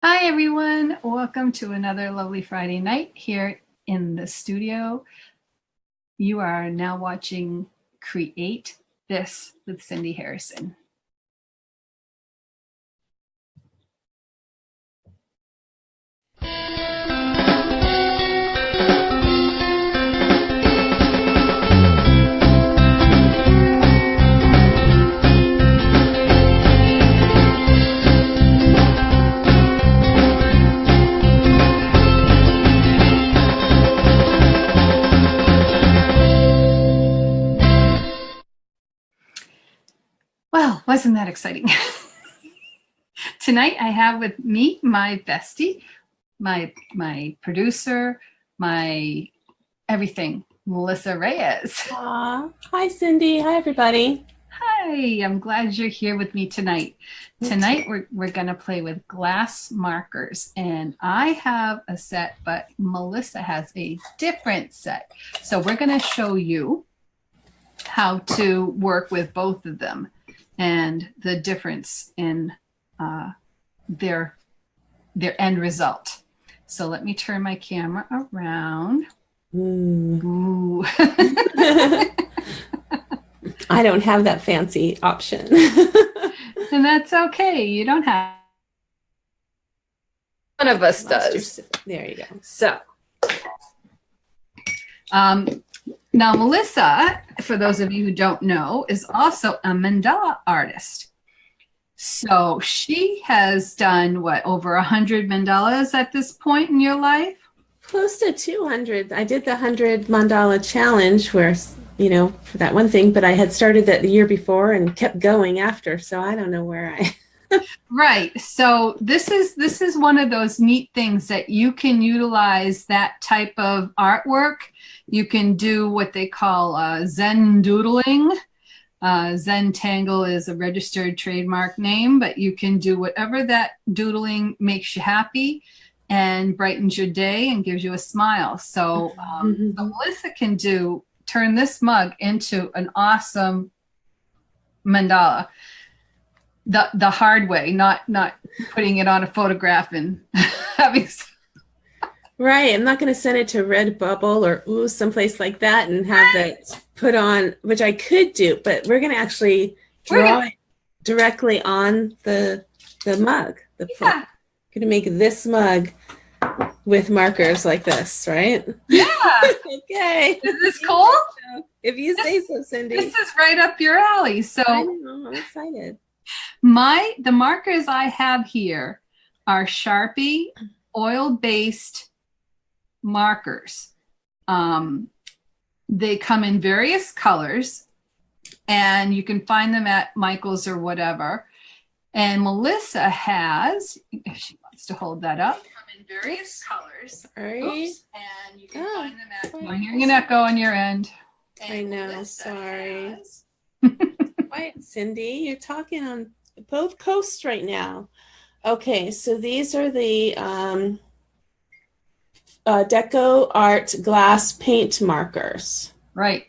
Hi, everyone. Welcome to another lovely Friday night here in the studio. You are now watching Create This with Cindy Harrison. Well, wasn't that exciting? Tonight I have with me my bestie, my producer, my everything, Melissa Reyes. Aw. Hi, Cindy. Hi, everybody. Hi, I'm glad you're here with me tonight. Tonight we're going to play with glass markers, and I have a set, but Melissa has a different set. So we're going to show you how to work with both of them and the difference in their end result. So let me turn my camera around. Ooh. I don't have that fancy option. And that's okay. You don't have. One of us does. There you go. So, now Melissa, for those of you who don't know, is also a mandala artist. So she has done what, over 100 mandalas at this point in your life? Close to 200. I did the 100 mandala challenge where, for that one thing, but I had started that the year before and kept going after. So I don't know where I. Right. So this is one of those neat things that you can utilize that type of artwork. You can do what they call Zen doodling. Zentangle is a registered trademark name, but you can do whatever that doodling makes you happy and brightens your day and gives you a smile. So, so Melissa can turn this mug into an awesome mandala. The hard way, not putting it on a photograph and having. Right. I'm not going to send it to Redbubble or someplace like that and have that put on, which I could do, but we're going to actually draw it directly on the mug. Going to make this mug with markers like this, right? Yeah. Okay. Is this cool? If you say so, Cindy. This is right up your alley. So I know, I'm excited. The markers I have here are Sharpie oil-based markers. They come in various colors, and you can find them at Michael's or whatever. And Melissa has, if she wants to hold that up, come in various colors. Right. Oops. And you can find them at. I'm hearing an echo on your end. And I know. Melissa sorry. Quiet, Cindy. You're talking on both coasts right now. Okay, so these are the Deco Art glass paint markers. Right.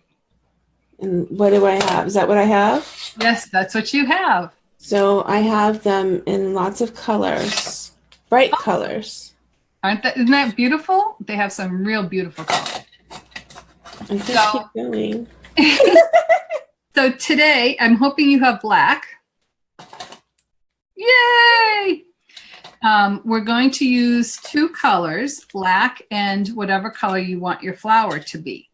And what do I have? Is that what I have? Yes, that's what you have. So I have them in lots of colors, bright colors. Isn't that beautiful? They have some real beautiful colors. I just keep going. So today, I'm hoping you have black. Yay! We're going to use two colors, black and whatever color you want your flower to be.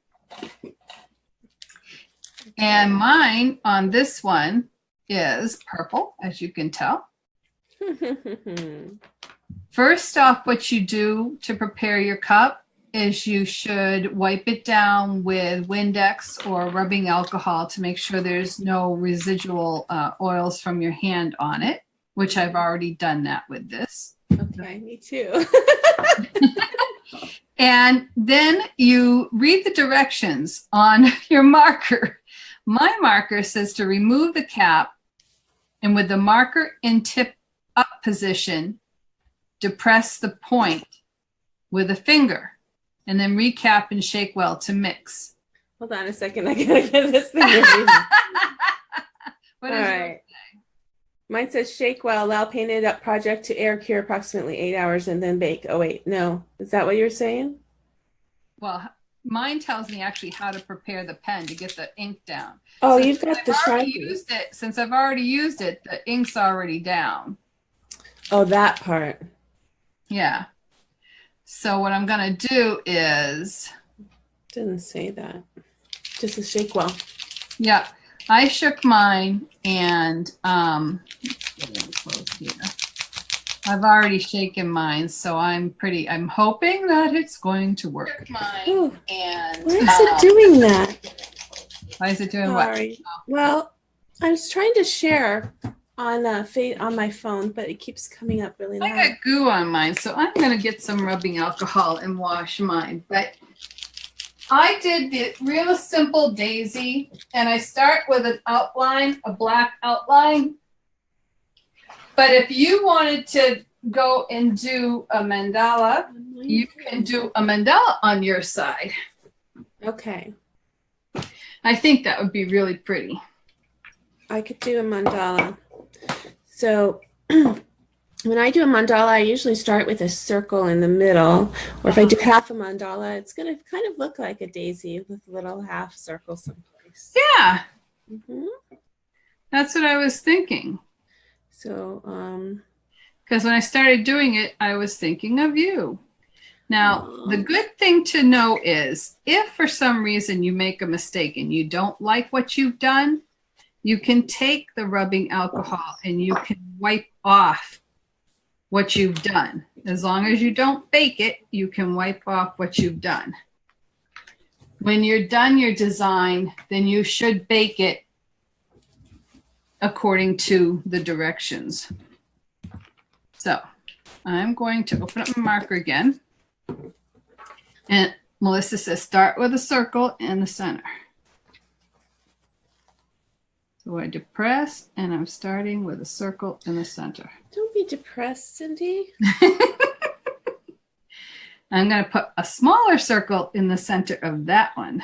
And mine on this one is purple, as you can tell. First off, what you do to prepare your cup is you should wipe it down with Windex or rubbing alcohol to make sure there's no residual oils from your hand on it, which I've already done that with this. Okay, me too. And then you read the directions on your marker. My marker says to remove the cap, and with the marker in tip up position, depress the point with a finger, and then recap and shake well to mix. Hold on a second. I gotta get this thing. What is right. Mine says shake well, allow painted up project to air cure approximately 8 hours and then bake. Oh wait, no. Is that what you're saying? Well, mine tells me actually how to prepare the pen to get the ink down. Oh, So you've got the Sharpie. since I've already used it, the ink's already down. Oh, that part. Yeah. So what I'm going to do is... Didn't say that. Just a shake well. Yeah. I shook mine and let's get in close here. I've already shaken mine, so I'm hoping that it's going to work. Ooh, and why is it doing that? Why is it doing Sorry. what? Well, I was trying to share on my phone, but it keeps coming up really loud. I got goo on mine, so I'm going to get some rubbing alcohol and wash mine. But I did the real simple daisy, and I start with an outline, a black outline. But if you wanted to go and do a mandala, you can do a mandala on your side. Okay. I think that would be really pretty. I could do a mandala. So when I do a mandala, I usually start with a circle in the middle, or if I do half a mandala, it's going to kind of look like a daisy with a little half circle someplace. Yeah. Mm-hmm. That's what I was thinking. So, because when I started doing it, I was thinking of you. Now, the good thing to know is if for some reason you make a mistake and you don't like what you've done, you can take the rubbing alcohol and you can wipe off what you've done. As long as you don't bake it, you can wipe off what you've done. When you're done your design, then you should bake it according to the directions. So I'm going to open up my marker again. And Melissa says, start with a circle in the center. So I depress, and I'm starting with a circle in the center. Don't be depressed, Cindy. I'm going to put a smaller circle in the center of that one.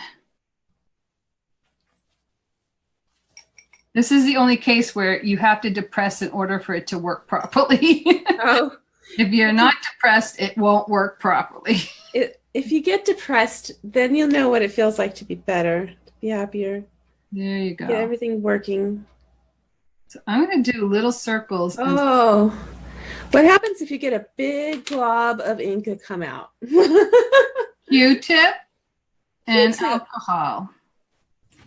This is the only case where you have to depress in order for it to work properly. Oh. If you're not depressed, it won't work properly. If you get depressed, then you'll know what it feels like to be better, to be happier. There you go. Get everything working. So I'm going to do little circles. Oh, what happens if you get a big glob of ink to come out? Q-tip and alcohol.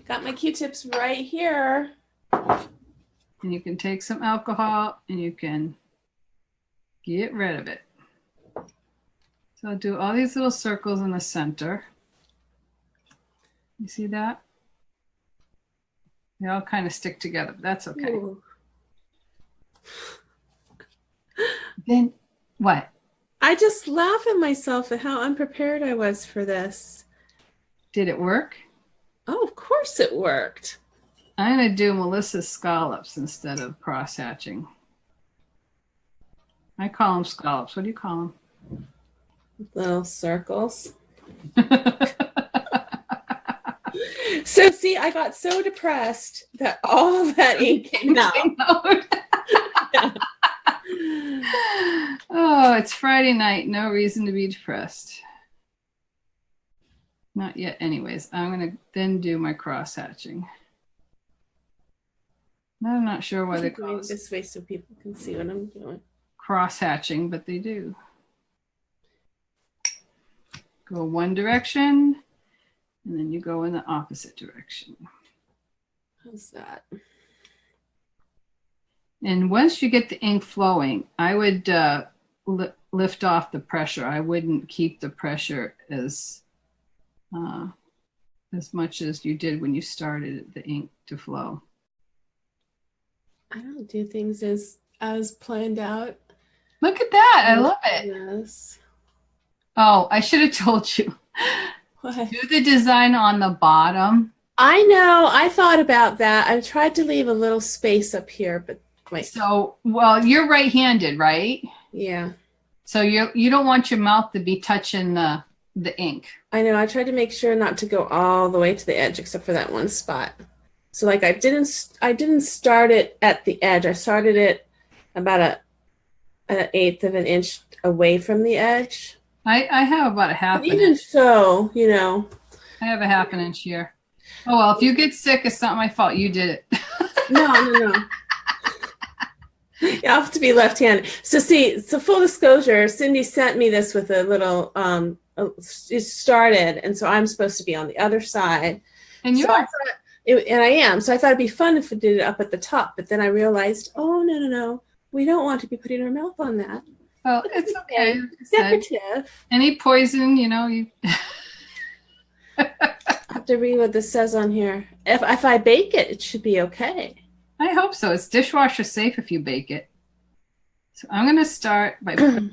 Got my Q-tips right here. And you can take some alcohol and you can get rid of it. So I'll do all these little circles in the center. You see that? They all kind of stick together, but that's okay. Ooh. Then what? I just laugh at myself at how unprepared I was for this. Did it work? Oh, of course it worked. I'm going to do Melissa's scallops instead of cross-hatching. I call them scallops. What do you call them? Little circles. So see, I got so depressed that all that ink came out. Oh, it's Friday night. No reason to be depressed. Not yet anyways. I'm going to then do my cross-hatching. I'm not sure why they call it this way so people can see what I'm doing. Cross-hatching, but they do. Go one direction, and then you go in the opposite direction. How's that? And once you get the ink flowing, I would lift off the pressure. I wouldn't keep the pressure as much as you did when you started the ink to flow. I don't do things as planned out. Look at that. I love it. Yes. Oh, I should have told you. What? Do the design on the bottom. I know. I thought about that. I tried to leave a little space up here, but wait. So, well, you're right-handed, right? Yeah. So you don't want your mouth to be touching the ink. I know. I tried to make sure not to go all the way to the edge except for that one spot. So like I didn't start it at the edge. I started it about an eighth of an inch away from the edge. I have about a half But an even inch. so, you know, I have a half an inch here. Oh, well, if you get sick, it's not my fault. You did it. no. You have to be left-handed. So see, so full disclosure, Cindy sent me this with a little it started, and so I'm supposed to be on the other side. And you So I are. thought and I am. So I thought it'd be fun if we did it up at the top, but then I realized, oh no. We don't want to be putting our mouth on that. Well, it's okay. Like I said, Decorative. any poison, you know, you I have to read what this says on here. If I bake it, it should be okay. I hope so. It's dishwasher safe if you bake it. So I'm going to start by putting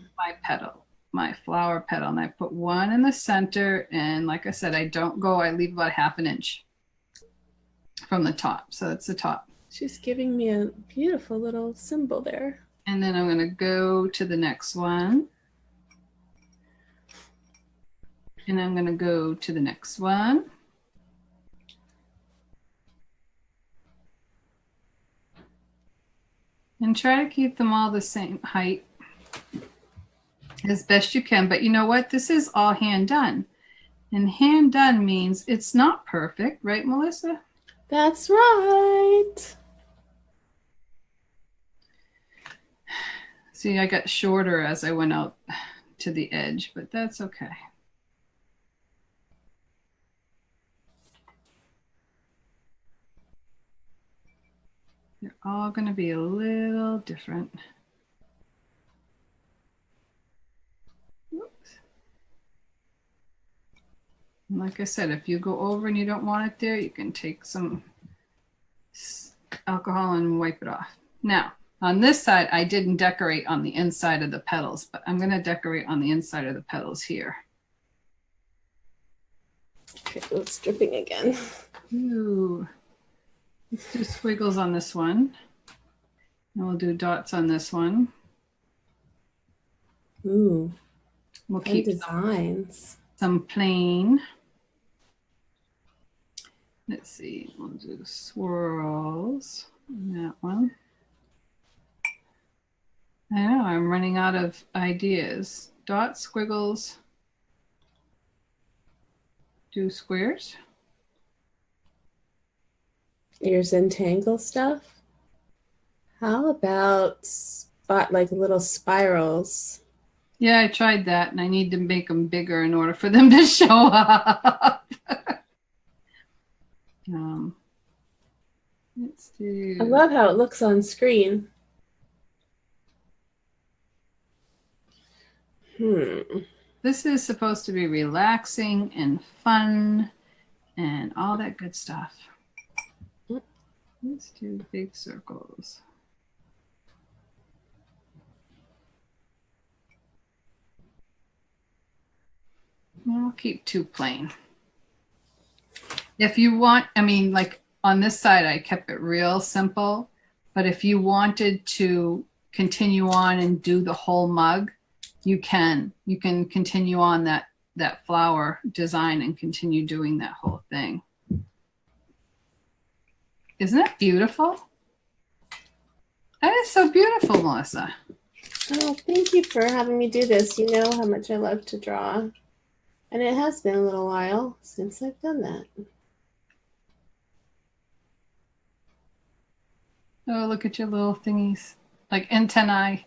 my flower petal, and I put one in the center. And like I said, I don't go, I leave about half an inch from the top. So that's the top. She's giving me a beautiful little symbol there. And then I'm going to go to the next one. And I'm going to go to the next one. And try to keep them all the same height as best you can. But you know what? This is all hand done. And hand done means it's not perfect, right, Melissa? That's right. See, I got shorter as I went out to the edge, but that's okay. They're all going to be a little different. Oops. And like I said, if you go over and you don't want it there, you can take some alcohol and wipe it off. Now, on this side, I didn't decorate on the inside of the petals, but I'm going to decorate on the inside of the petals here. Okay, it's dripping again. Ooh. Let's do squiggles on this one. And we'll do dots on this one. Ooh. We'll keep designs. Some plain. Let's see, we'll do swirls on that one. I know, I'm running out of ideas. Dots, squiggles. Do squares. Your Zentangle stuff? How about like little spirals? Yeah, I tried that, and I need to make them bigger in order for them to show up. Let's do. I love how it looks on screen. This is supposed to be relaxing and fun and all that good stuff. Let's do big circles. I'll keep two plain. If you want, I mean, like on this side, I kept it real simple, but if you wanted to continue on and do the whole mug, you can continue on that flower design and continue doing that whole thing. Isn't that beautiful? That is so beautiful, Melissa. Oh, thank you for having me do this. You know how much I love to draw. And it has been a little while since I've done that. Oh, look at your little thingies, like antennae.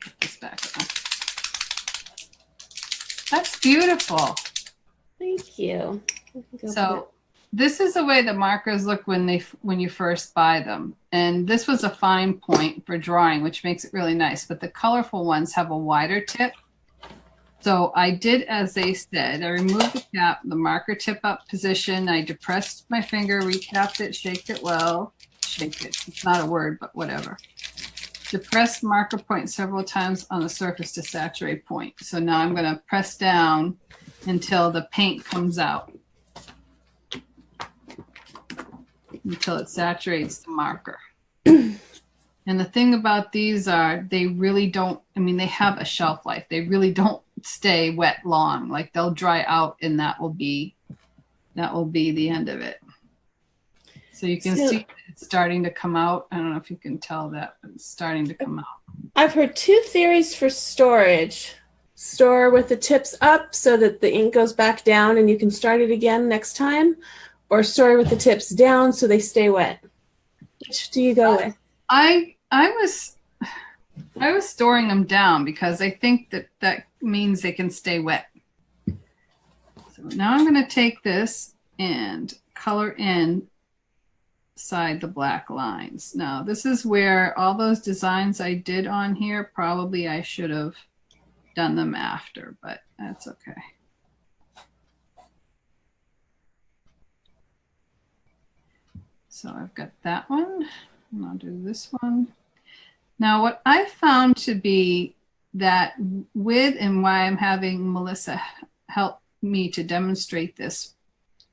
Put this back on. That's beautiful. Thank you. So this is the way the markers look when you first buy them. And this was a fine point for drawing, which makes it really nice. But the colorful ones have a wider tip. So I did as they said. I removed the cap, the marker tip up position. I depressed my finger, recapped it, shaked it well. Shake it. It's not a word, but whatever. Depress marker point several times on the surface to saturate point. So now I'm going to press down until the paint comes out. Until it saturates the marker. And the thing about these are they really don't, I mean, they have a shelf life. They really don't stay wet long. Like they'll dry out and that will be the end of it. So you can see it's starting to come out. I don't know if you can tell that, but it's starting to come out. I've heard two theories for storage. Store with the tips up so that the ink goes back down and you can start it again next time, or store with the tips down so they stay wet. Which do you go with? I was storing them down because I think that means they can stay wet. So now I'm going to take this and color in side the black lines. Now this is where all those designs I did on here, probably I should have done them after, but that's okay. So I've got that one, and I'll do this one. Now what I found to be that with, and why I'm having Melissa help me to demonstrate this,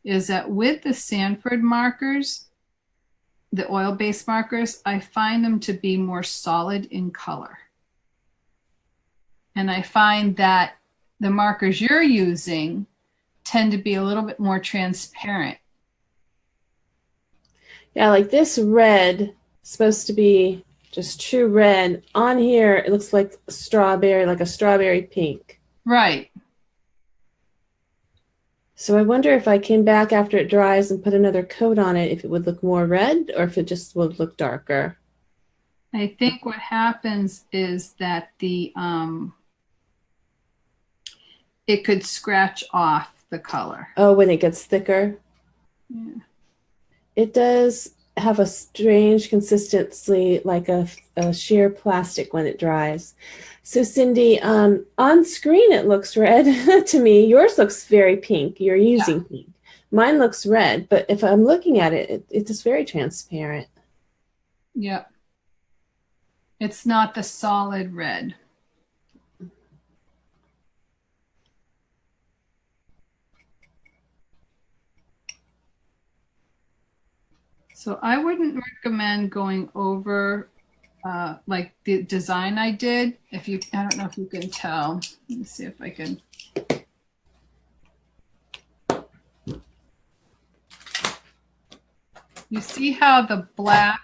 is that with the Sanford markers, the oil-based markers, I find them to be more solid in color. And I find that the markers you're using tend to be a little bit more transparent. Yeah, like this red is supposed to be just true red. On here, it looks like strawberry, like a strawberry pink. Right. So I wonder if I came back after it dries and put another coat on it, if it would look more red or if it just would look darker. I think what happens is that it could scratch off the color. Oh, when it gets thicker? Yeah. It does have a strange consistency, like a sheer plastic when it dries. So Cindy, on screen it looks red to me. Yours looks very pink. You're using pink. Mine looks red, but if I'm looking at it, it's just very transparent. Yep. It's not the solid red. So I wouldn't recommend going over like the design I did. I don't know if you can tell. Let me see if I can. You see how the black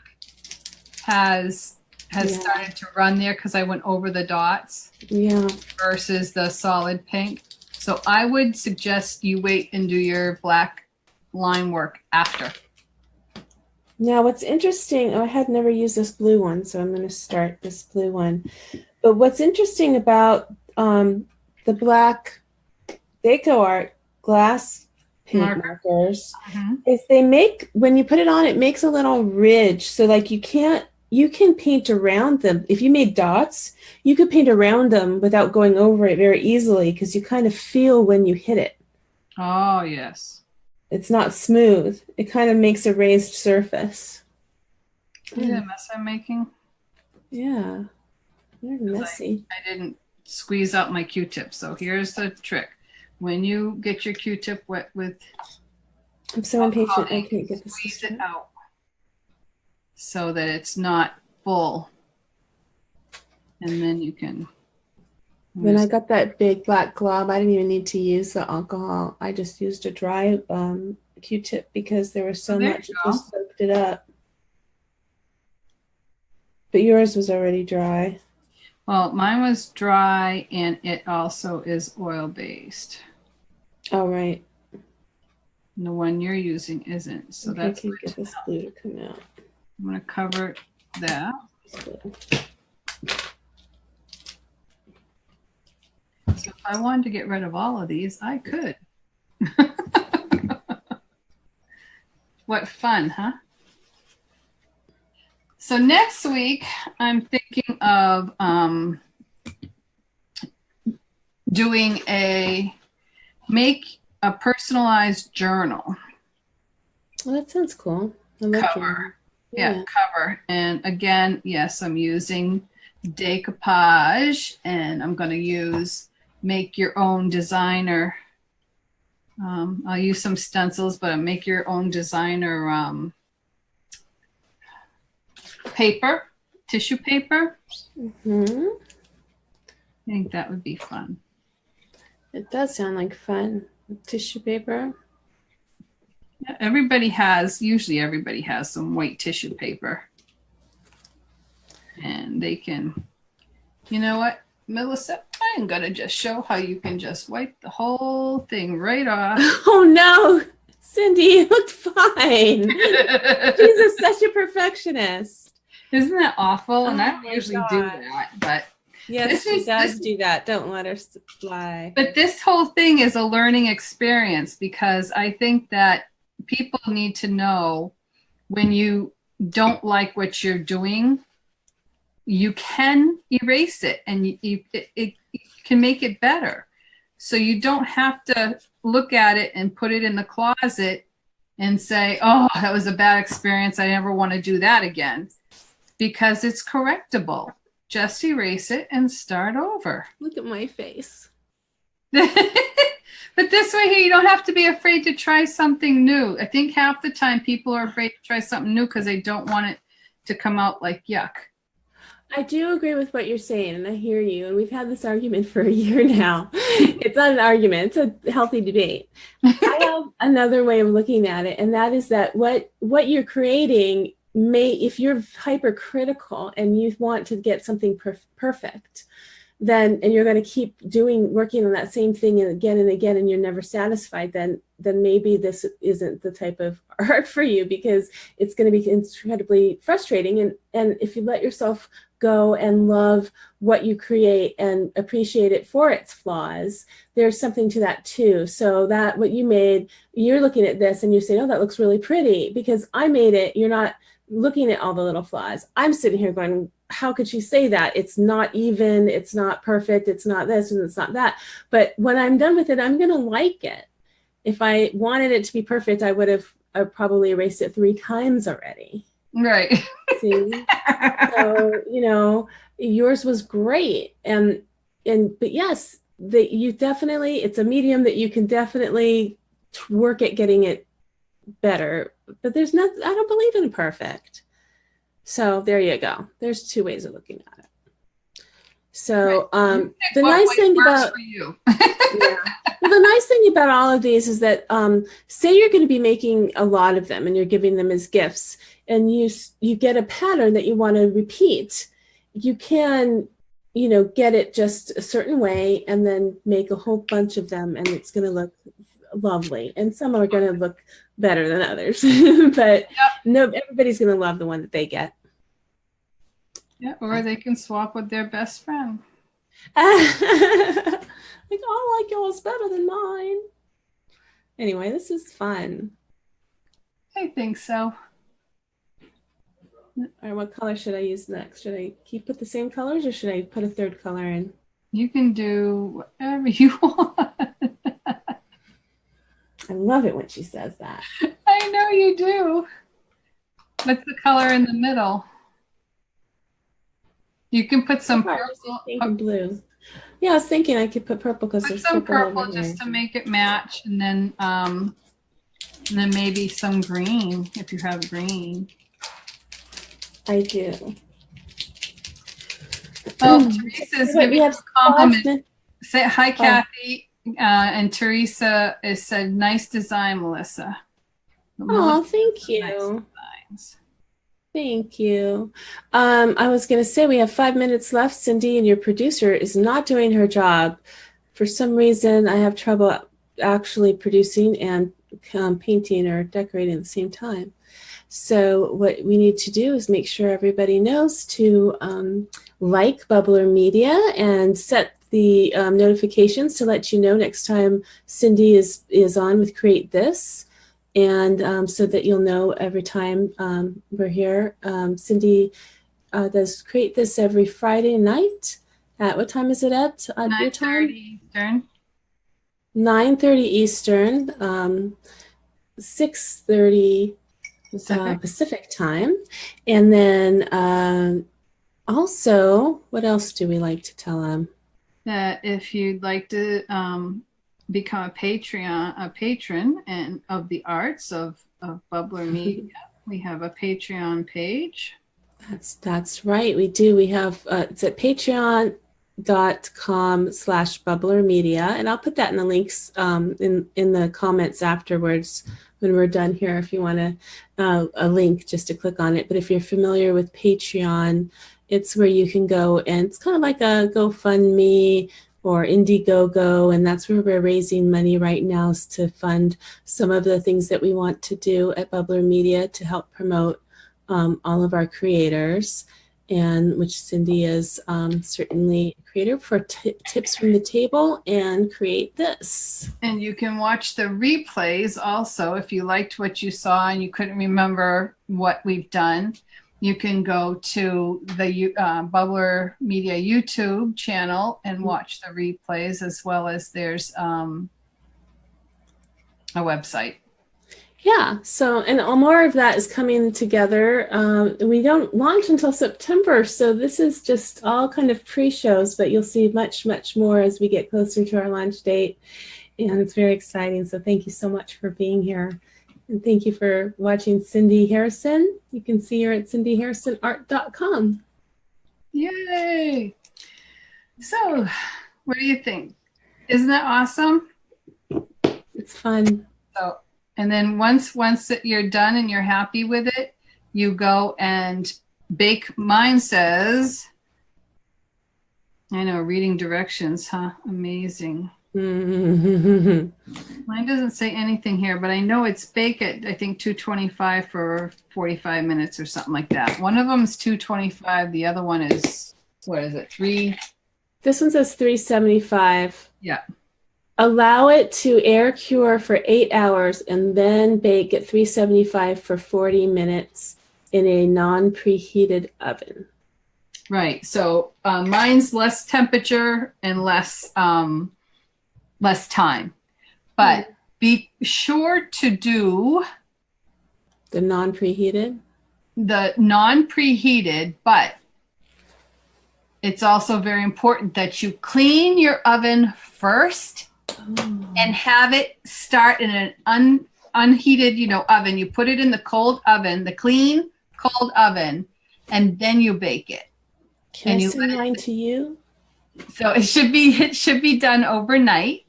has started to run there because I went over the dots? Yeah. Versus the solid pink. So I would suggest you wait and do your black line work after. Now, what's interesting, I had never used this blue one, so I'm going to start this blue one. But what's interesting about the black DecoArt glass paint markers is they make, when you put it on, it makes a little ridge. So like you can paint around them. If you made dots, you could paint around them without going over it very easily because you kind of feel when you hit it. Oh, yes. It's not smooth. It kind of makes a raised surface. See the mess I'm making? Yeah. They're messy. I didn't squeeze out my Q-tip. So here's the trick. When you get your Q-tip wet with... I'm so impatient. I can't get this. Squeeze it out so that it's not full. And then you can... When I got that big black glob, I didn't even need to use the alcohol. I just used a dry Q-tip because there was so much, it just soaked it up. But yours was already dry. Well, mine was dry and it also is oil-based. Oh, right. And the one you're using isn't. So okay, that's can get this blue to come out. I'm going to cover that. So if I wanted to get rid of all of these, I could. What fun, huh? So next week, I'm thinking of make a personalized journal. Well, that sounds cool. I love cover. Yeah, cover. And again, yes, I'm using decoupage, and I'm going to use make your own designer. I'll use some stencils, but make your own designer paper, tissue paper. I think that would be fun. It does sound like fun. Tissue paper. Usually everybody has some white tissue paper. And they can, you know what, Melissa, I'm going to just show how you can just wipe the whole thing right off. Oh, no. Cindy, you look fine. She's such a perfectionist. Isn't that awful? And Oh I don't usually do that, but yes, she does do that. Don't let her lie. But this whole thing is a learning experience, because I think that people need to know when you don't like what you're doing, you can erase it, and it can make it better. So you don't have to look at it and put it in the closet and say, oh, that was a bad experience, I never want to do that again, because it's correctable. Just erase it and start over. Look at my face. But this way here, you don't have to be afraid to try something new. I think half the time people are afraid to try something new because they don't want it to come out like yuck. I do agree with what you're saying, and I hear you. And we've had this argument for a year now. It's not an argument, it's a healthy debate. I have another way of looking at it, and that is that what you're creating if you're hypercritical and you want to get something perfect, then, and you're going to keep working on that same thing again and again, and you're never satisfied, then maybe this isn't the type of art for you, because it's going to be incredibly frustrating. And if you let yourself go and love what you create and appreciate it for its flaws, there's something to that too. So that what you made, you're looking at this and you're saying, oh, that looks really pretty because I made it. You're not looking at all the little flaws. I'm sitting here going, how could she say that? It's not even, it's not perfect, it's not this and it's not that. But when I'm done with it, I'm going to like it. If I wanted it to be perfect, I probably erased it 3 times already. Right. See? So, yours was great. But yes, it's a medium that you can definitely work at getting it better. But I don't believe in perfect. So there you go. There's 2 ways of looking at it. So the nice thing about the nice thing about all of these is that say you're going to be making a lot of them and you're giving them as gifts, and you get a pattern that you want to repeat, you can get it just a certain way and then make a whole bunch of them, and it's going to look lovely. And some are going to look better than others, but no, everybody's going to love the one that they get. Yeah, or they can swap with their best friend. Like, oh, I like yours better than mine. Anyway, this is fun. I think so. All right, what color should I use next? Should I keep with the same colors, or should I put a third color in? You can do whatever you want. I love it when she says that. I know you do. What's the color in the middle? You can put some purple. Pink and blue. Yeah, I was thinking I could put purple because there's some purple just to make it match, and then maybe some green if you have green. I do. Oh, Teresa's giving you a compliment. Say hi, Kathy. And Teresa has said, nice design, Melissa. Oh, thank you. Nice. Thank you. I was going to say we have 5 minutes left, Cindy, and your producer is not doing her job. For some reason, I have trouble actually producing and painting or decorating at the same time. So what we need to do is make sure everybody knows to like Bubbler Media and set the notifications to let you know next time Cindy is on with Create This. And so that you'll know every time we're here. Cindy does Create This every Friday night. At what time is it at your time? 9:30 Eastern. 9:30 Eastern, 6:30 Pacific time. And then also, what else do we like to tell them? That if you'd like to become a patron and of the arts of Bubbler Media, we have a Patreon page. That's right, we do. We have it's at Patreon. facebook.com/bubbler media, and I'll put that in the links in the comments afterwards when we're done here if you want a link just to click on it. But if you're familiar with Patreon, it's where you can go, and it's kind of like a GoFundMe or Indiegogo, and that's where we're raising money right now is to fund some of the things that we want to do at Bubbler Media to help promote all of our creators, and which Cindy is certainly a creator for Tips from the Table and Create This. And you can watch the replays also if you liked what you saw and you couldn't remember what we've done. You can go to the Bubbler Media YouTube channel and watch the replays, as well as there's a website. Yeah, so, and more of that is coming together. We don't launch until September, so this is just all kind of pre-shows, but you'll see much, much more as we get closer to our launch date, and it's very exciting. So thank you so much for being here. And thank you for watching Cindy Harrison. You can see her at cindyharrisonart.com. Yay! So, what do you think? Isn't that awesome? It's fun. So, and then once you're done and you're happy with it, you go and bake. Mine says, I know, reading directions, huh? Amazing. Mine doesn't say anything here, but I know it's bake at, I think, 225 for 45 minutes or something like that. One of them is 225. The other one is, what is it, 3? This one says 375. Yeah. Allow it to air cure for 8 hours and then bake at 375 for 40 minutes in a non-preheated oven. Right. So mine's less temperature and less time, but be sure to do the non-preheated, but it's also very important that you clean your oven first and have it start in an unheated, oven. You put it in the cold oven, the clean cold oven, and then you bake it. Can I send mine to you? So it should be done overnight.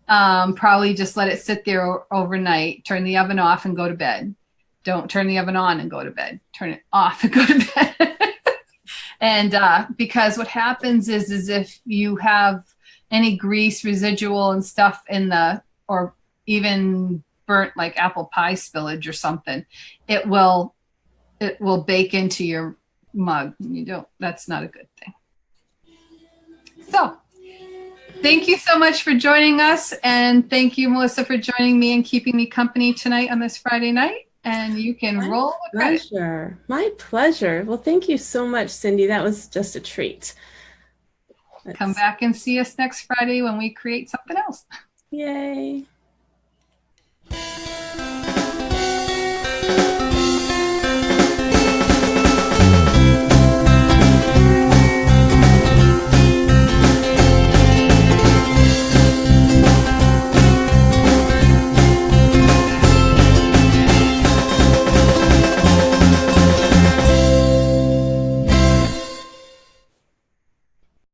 Probably just let it sit there overnight. Turn the oven off and go to bed. Don't turn the oven on and go to bed. Turn it off and go to bed. And because what happens is if you have any grease residual and stuff in or even burnt like apple pie spillage or something, it will bake into your mug. That's not a good thing. So thank you so much for joining us, and thank you, Melissa, for joining me and keeping me company tonight on this Friday night. And you can roll with pleasure. My pleasure. Well, thank you so much, Cindy. That was just a treat. Come back and see us next Friday when we create something else. Yay.